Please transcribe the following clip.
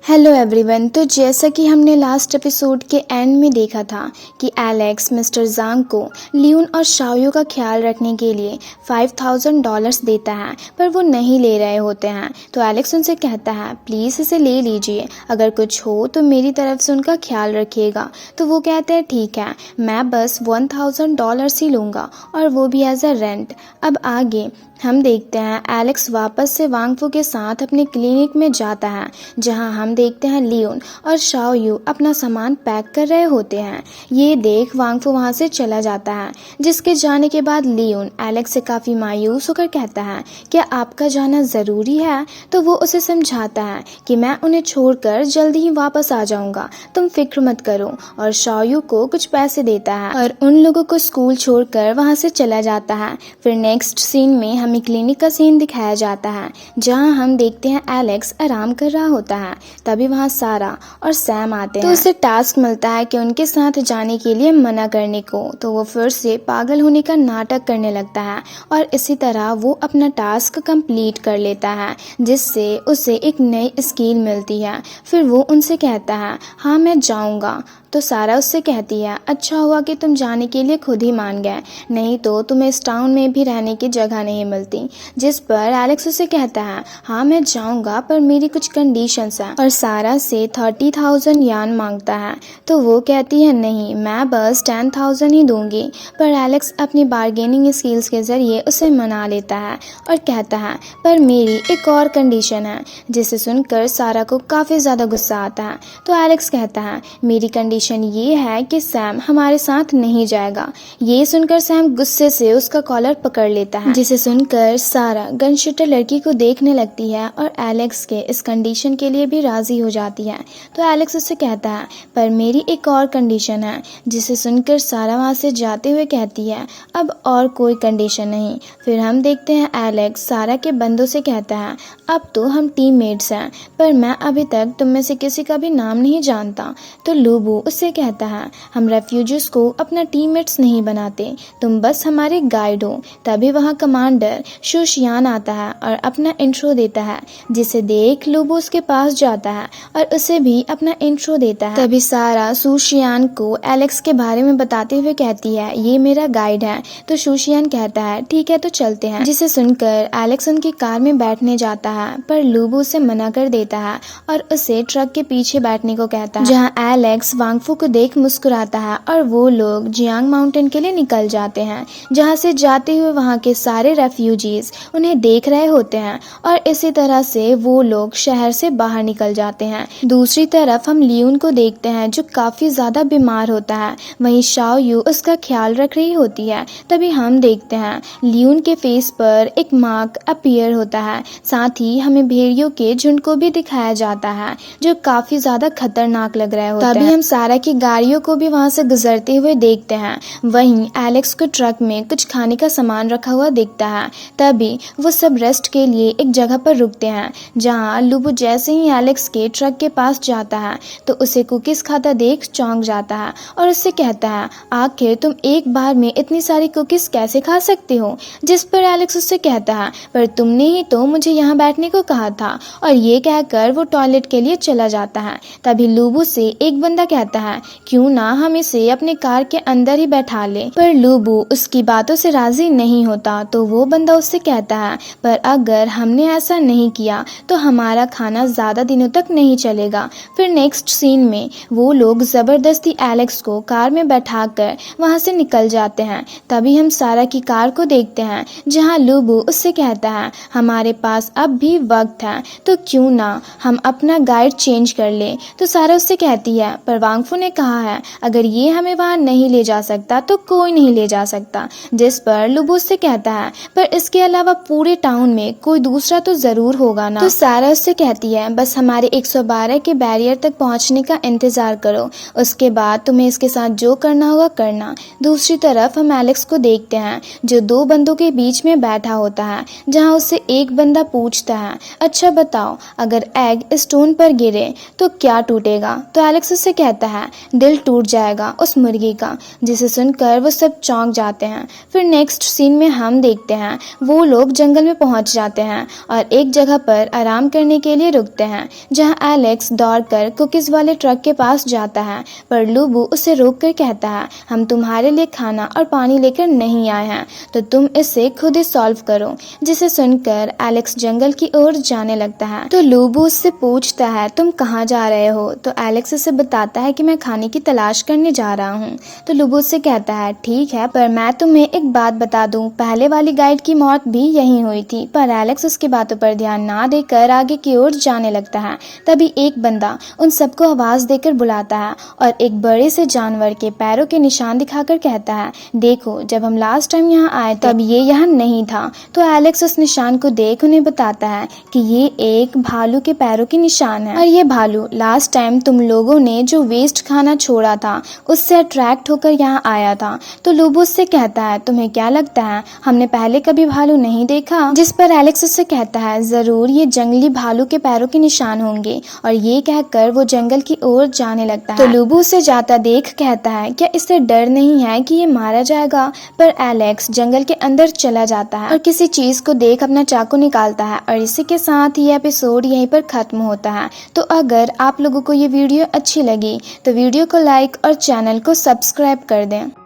Hello everyone. तो जैसा कि हमने लास्ट एपिसोड के एंड में देखा था कि एलेक्स मिस्टर जांग को लियोन और शाओयू का ख्याल रखने के लिए $5000 देता है, पर वो नहीं ले रहे होते हैं। तो एलेक्स उनसे कहता है प्लीज़ इसे ले लीजिए, अगर कुछ हो तो मेरी तरफ से उनका ख्याल रखिएगा। तो वो कहते हैं ठीक है, मैं बस $1000 ही लूँगा, और वो भी एज अ रेंट। अब आगे हम देखते हैं एलेक्स वापस से वांगफू के साथ अपने क्लिनिक में जाता है, जहां हम देखते हैं लियोन और शाओयू अपना सामान पैक कर रहे होते हैं। ये देख वांगफू वहां से चला जाता है, जिसके जाने के बाद लियोन एलेक्स से काफ़ी मायूस होकर कहता है क्या आपका जाना ज़रूरी है। तो वो उसे समझाता है कि मैं उन्हें छोड़कर जल्दी ही वापस आ जाऊंगा, तुम फिक्र मत करो, और शाओयू को कुछ पैसे देता है और उन लोगों को स्कूल छोड़कर वहां से चला जाता है। फिर नेक्स्ट सीन में हमें क्लिनिक का सीन दिखाया जाता है, जहां हम देखते हैं एलेक्स आराम कर रहा होता है। तभी वहां सारा और सैम आते हैं। तो उसे टास्क मिलता है कि उनके साथ जाने के लिए मना करने को। तो वो फिर से पागल होने का नाटक करने लगता है और इसी तरह वो अपना टास्क कंप्लीट कर लेता है, जिससे उसे एक नई स्किल मिलती है। फिर वो उनसे कहता है हाँ मैं जाऊंगा। तो सारा उससे कहती है अच्छा हुआ कि तुम जाने के लिए खुद ही मान गए, नहीं तो तुम्हें इस टाउन में भी रहने की जगह नहीं मिलती। जिस पर एलेक्स उसे कहता है हाँ मैं जाऊंगा, पर मेरी कुछ कंडीशंस हैं, और सारा से 30,000 यान मांगता है। तो वो कहती है नहीं, मैं बस 10,000 ही दूंगी। पर एलेक्स अपनी बार्गेनिंग स्किल्स के जरिए उसे मना लेता है और कहता है पर मेरी एक और कंडीशन है, जिसे सुनकर सारा को काफ़ी ज़्यादा गुस्सा आता है। तो एलेक्स कहता है मेरी कंडीशन ये है कि सैम हमारे साथ नहीं जाएगा। ये सुनकर सैम गुस्से से उसका कॉलर पकड़ लेता है, जिसे सुनकर सारा गन शूटर लड़की को देखने लगती है और एलेक्स के इस कंडीशन के लिए भी राजी हो जाती है। तो एलेक्स उससे कहता है पर मेरी एक और कंडीशन है, जिसे सुनकर सारा वहां से जाते हुए कहती है अब और कोई कंडीशन नहीं। फिर हम देखते हैं एलेक्स सारा के बंदों से कहता है अब तो हम टीममेट्स हैं, पर मैं अभी तक तुम में से किसी का भी नाम नहीं जानता। तो लूबू उससे कहता है हम रेफ्यूजीज को अपना टीममेट्स नहीं बनाते, तुम बस हमारे गाइड हो। तभी वहाँ कमांडर शुशियान आता है और अपना इंट्रो देता है, जिसे देख लूबू उसके पास जाता है और उसे भी अपना इंट्रो देता है। तभी सारा शुशियान को एलेक्स के बारे में बताते हुए कहती है ये मेरा गाइड है। तो शुशियान कहता है ठीक है तो चलते हैं, जिसे सुनकर एलेक्स उनकी कार में बैठने जाता है, पर लूबू उसे मना कर देता है और उसे ट्रक के पीछे बैठने को कहता है, जहाँ एलेक्स वांगफू को देख मुस्कुराता है और वो लोग जियांग माउंटेन के लिए निकल जाते हैं, जहाँ से जाते हुए वहाँ के सारे रेफ्यूजीज उन्हें देख रहे होते हैं और इसी तरह से वो लोग शहर से बाहर निकल जाते हैं। दूसरी तरफ हम लियोन को देखते हैं जो काफी ज्यादा बीमार होता है, वहीं शाओयू उसका ख्याल रख रही होती है। तभी हम देखते हैं लियोन के फेस पर एक मार्क अपीयर होता है, साथ ही हमें भेड़ियों के झुंड को भी दिखाया जाता है जो काफी ज्यादा खतरनाक लग रहे होते हैं। तभी हम सारा की गाड़ियों को भी वहां से गुजरते हुए देखते हैं। वहीं एलेक्स को ट्रक में कुछ खाने का सामान रखा हुआ दिखता है। तभी वो सब रेस्ट के लिए एक जगह पर रुकते हैं, जहां लुबू जैसे ही एलेक्स के ट्रक के पास जाता है तो उसे कुकीज खाता देख चौंक जाता है और उससे कहता है आखिर तुम एक बार में इतनी सारी कुकीज कैसे खा सकते हो। जिस पर एलेक्स उससे कहता है पर तुमने ही तो मुझे यहाँ बैठने को कहा था, और ये कहकर वो टॉयलेट के लिए चला जाता है। तभी लुबू से एक बंदा कहता है क्यों ना हम इसे अपने कार के अंदर ही बैठा ले, पर लुबू उसकी बातों से राजी नहीं होता। तो वो बंदा उससे कहता है पर अगर हमने ऐसा नहीं किया तो हमारा खाना ज्यादा दिनों तक नहीं चलेगा। फिर नेक्स्ट सीन में वो लोग जबरदस्ती एलेक्स को कार में बैठाकर वहां से निकल जाते हैं। तभी हम सारा की कार को देखते हैं, जहां लुबू उससे कहता है हमारे पास अब भी वक्त है, तो क्यों ना हम अपना गाइड चेंज कर ले। तो सारा उससे कहती है पर वांगफू ने कहा है अगर ये हमें वहाँ नहीं ले जा सकता तो कोई नहीं ले जा सकता। जिस पर लुबू उससे कहता है पर इसके अलावा पूरे टाउन में कोई दूसरा तो जरूर होगा ना। तो सारा उससे कहती है बस हमारे 112 के बैरियर तक पहुंचने का इंतजार करो, उसके बाद तुम्हें इसके साथ जो करना होगा करना। दूसरी तरफ हम एलेक्स को देखते हैं जो दो बंदों के बीच में बैठा होता है, जहाँ उससे एक बंदा पूछता है अच्छा बताओ अगर एग स्टोन पर गिरे तो क्या टूटेगा। तो एलेक्स उससे कहता है दिल टूट जाएगा उस मुर्गी का, जिसे सुनकर वो सब चौंक जाते हैं। फिर नेक्स्ट सीन में हम देखते हैं वो लोग जंगल में पहुंच जाते हैं और एक जगह पर आराम करने के लिए रुकते हैं, जहाँ एलेक्स दौड़कर कुकीज़ वाले ट्रक के पास जाता है, पर लूबू उसे रोककर कहता है, हम तुम्हारे लिए खाना और पानी लेकर नहीं आए हैं, तो तुम इसे खुद ही सॉल्व करो। जिसे सुनकर एलेक्स जंगल की ओर जाने लगता है। तो लूबू उससे पूछता है, तुम कहाँ जा रहे हो? तो एलेक्स उसे बताता है कि मैं खाने की तलाश करने जा रहा हूँ। तो लूबू उससे कहता है, ठीक है, पर मैं तुम्हें एक बात बता दूं, पहले वाली गाइड की मौत भी यहीं हुई थी। पर एलेक्स उसकी बातों पर ध्यान ना देकर आगे की ओर जाने लगता है। तभी एक बंदा उन सबको आवाज देकर बुलाता है और एक बड़े से जानवर के पैरों के निशान दिखाकर कहता है, देखो, जब हम लास्ट टाइम यहाँ आए तब ये यहाँ नहीं था। तो एलेक्स उस निशान को देख उन्हें बताता है कि ये एक भालू के पैरों के निशान है, और ये भालू लास्ट टाइम तुम लोगों ने जो वेस्ट खाना छोड़ा था उससे अट्रैक्ट होकर यहाँ आया था। तो लूबू उससे कहता है, तुम्हें क्या लगता है हमने पहले कभी भालू नहीं देखा? जिस पर एलेक्स उससे कहता है, जरूर ये जंगली भालू के पैरों के निशान होंगे, और ये कहकर वो जंगल की ओर जाने लगता है। तो लूबू उसे जाता देख कहता है, क्या इससे डर नहीं है कि ये मारा जाएगा? पर एलेक्स जंगल के अंदर चला जाता है और किसी चीज को देख अपना चाकू निकालता है, और इसी के साथ ये एपिसोड यहीं पर खत्म होता है। तो अगर आप लोगों को ये वीडियो अच्छी लगी तो वीडियो को लाइक और चैनल को सब्सक्राइब कर दें।